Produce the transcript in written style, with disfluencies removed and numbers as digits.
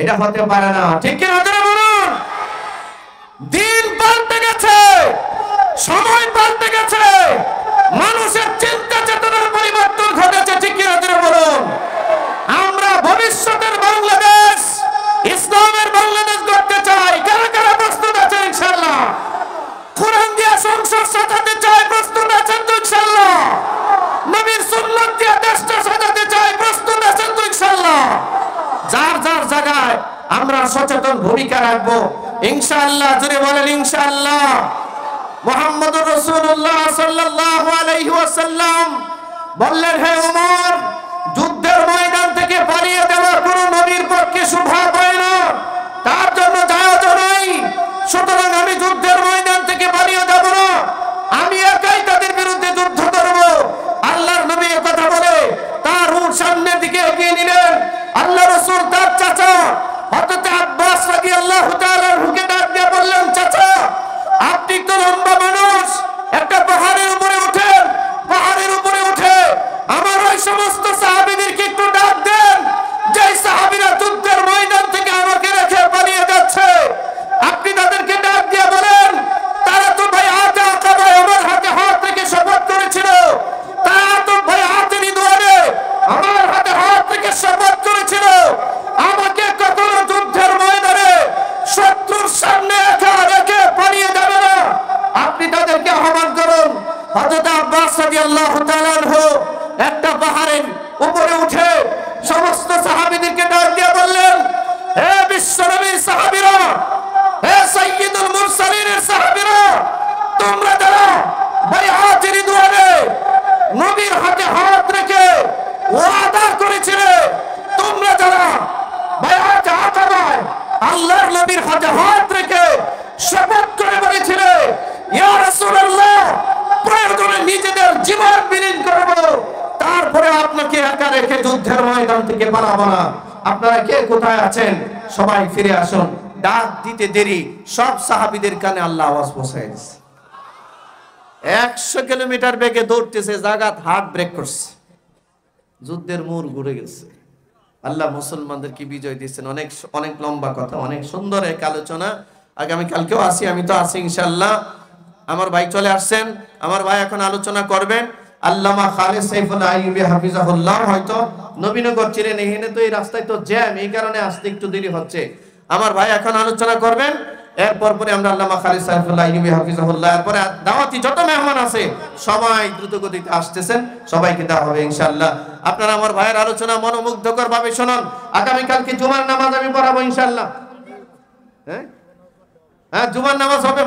এটা হতে পারে না। ঠিক কি না বলুন? দিন পাল্টে গেছে, সময় পাল্টে গেছে, মানুষের চিন্তা চেতনার পরিবর্তন ঘটেছে। ঠিক কি না বলুন? আমরা ভবিষ্যতের বাংলাদেশ, ইসলামের বাংলাদেশ গড়তে চাই। কারা কারা প্রস্তুত আছেন ইনশাআল্লাহ? কোরআন দিয়ে সংসদ সাজাতে চাই, প্রস্তুত আছেন তো ইনশাআল্লাহ? নবীর সুন্নাত দিয়ে দেশটা সাজাতে চাই, প্রস্তুত আছেন তো ইনশাআল্লাহ? যার যার জায়গায় আমরা সচেতন ভূমিকা রাখবো ইনশাআল্লাহ। জোরে বলেন ইনশাআল্লাহ। মুহাম্মদুর রাসূলুল্লাহ সাল্লাল্লাহু আলাইহি ওয়াসাল্লাম বললেন, হে ওমর, যুদ্ধের ময়দান থেকে পালিয়ে যাওয়া কোনো নবীর পক্ষে শোভা পায় না, তার জন্য জায়েজ নাই। সুতরাং আমি যুদ্ধের ময়দান থেকে পালিয়ে যাব না, আমি একাই তাদের বিরুদ্ধে যুদ্ধ করব। আল্লাহর নবী এই কথা বলে তার উট সামনের দিকে এগিয়ে নিলেন। আল্লাহ রাসূল তার চাচা হযরত আব্বাস রাদিয়াল্লাহু তাআলা হুকে ডাক দিয়ে বললেন, চাচা, আপনি তো লম্বা মানুষ, একটা পাহাড়ের উপরে উঠেন, পাহাড়ের উপরে উঠে আমার ওই সমস্ত সাহাবীদেরকে একটু ডাক দেন, যে সাহাবীরা যুদ্ধের ময়দান থেকে আমাকে রেখে পালিয়ে যাচ্ছে। আপনি তাদেরকে ডাক দিয়ে বলেন, তারা তো ভাই আকাবায় আমার হাতে হাত রেখে শপথ করেছিল, তারা তো ভাই হাতে রিদওয়ানে আমার হাতে হাত রেখে শপথ করেছিল, আমাকে কখনো যুদ্ধের ময়দানে শত্রুর সামনে একা রেখে পালিয়ে যাবে না। আপনি তাদেরকে আহ্বান করুন। হযরত আব্বাস রাদিয়াল্লাহু তাআলা আনহু একটা পাহাড়ের উপরে উঠে সমস্ত সাহাবীদেরকে ডাক দিয়ে বললেন, হে বিশ্বনবীর সাহাবীরা, হে সাইয়্যিদুল মুরসালিনের সাহাবীরা, তোমরা যারা বাইআত রিদওয়ানে নবীর হাতে হাত রেখে ওয়াদা করেছিলে, তোমরা যারা বাইআত আকাবায় আল্লাহর নবীর হাতে হাত রেখে শপথ করে বলেছিলে, ইয়া রাসূলুল্লাহ, প্রয়োজনে নিজেদের জীবন বিলীন করব, তারপরে আপনাকে একা রেখে যুদ্ধের ময়দান থেকে পালাবো না। আপনারা কে কোথায় আছেন সবাই ফিরে আসুন। ডাক দিতে দেরি, সব সাহাবীদের কানে আল্লাহ আওয়াজ পৌঁছায় দিয়েছে। 100 কিলোমিটার বেগে দৌড়তেছে, জায়গা হার্ট ব্রেক করছে, যুদ্ধের মোড় ঘুরে গেছে। আল্লাহ মুসলমানদেরকে বিজয় দিয়েছেন। অনেক অনেক লম্বা কথা, অনেক সুন্দর এক আলোচনা। আগামী কালকেও আসি, আমি তো আছি ইনশাআল্লাহ। আমার ভাই চলে আসছেন, আমার ভাই এখন আলোচনা করবেন। আল্লামা খালেদ সাইফুল্লাহ আইয়ুবী হাফিজাহুল্লাহ। হয়তো নবীনগর চিনেন, এখানে তো এই রাস্তায় তো জ্যাম, এই কারণে আসতে একটু দেরি হচ্ছে। আমার ভাই এখন আলোচনা করবেন, এরপর পরে আমরা আল্লামা খালেদ সাইফুল্লাহ আইয়ুবী হাফিজাহুল্লাহ, এরপরে দাওয়াতি যত মেহমান আছে সবাই দ্রুত গতিতে আসতেছেন, সবাইকে দেওয়া হবে ইনশাআল্লাহ। আপনারা আমার ভাইয়ের আলোচনা মনোমুগ্ধকর ভাবে শুনুন। আগামী কালকে জুমার নামাজ আমি পড়াবো ইনশাআল্লাহ। হ্যাঁ, জুমার নামাজ হবে।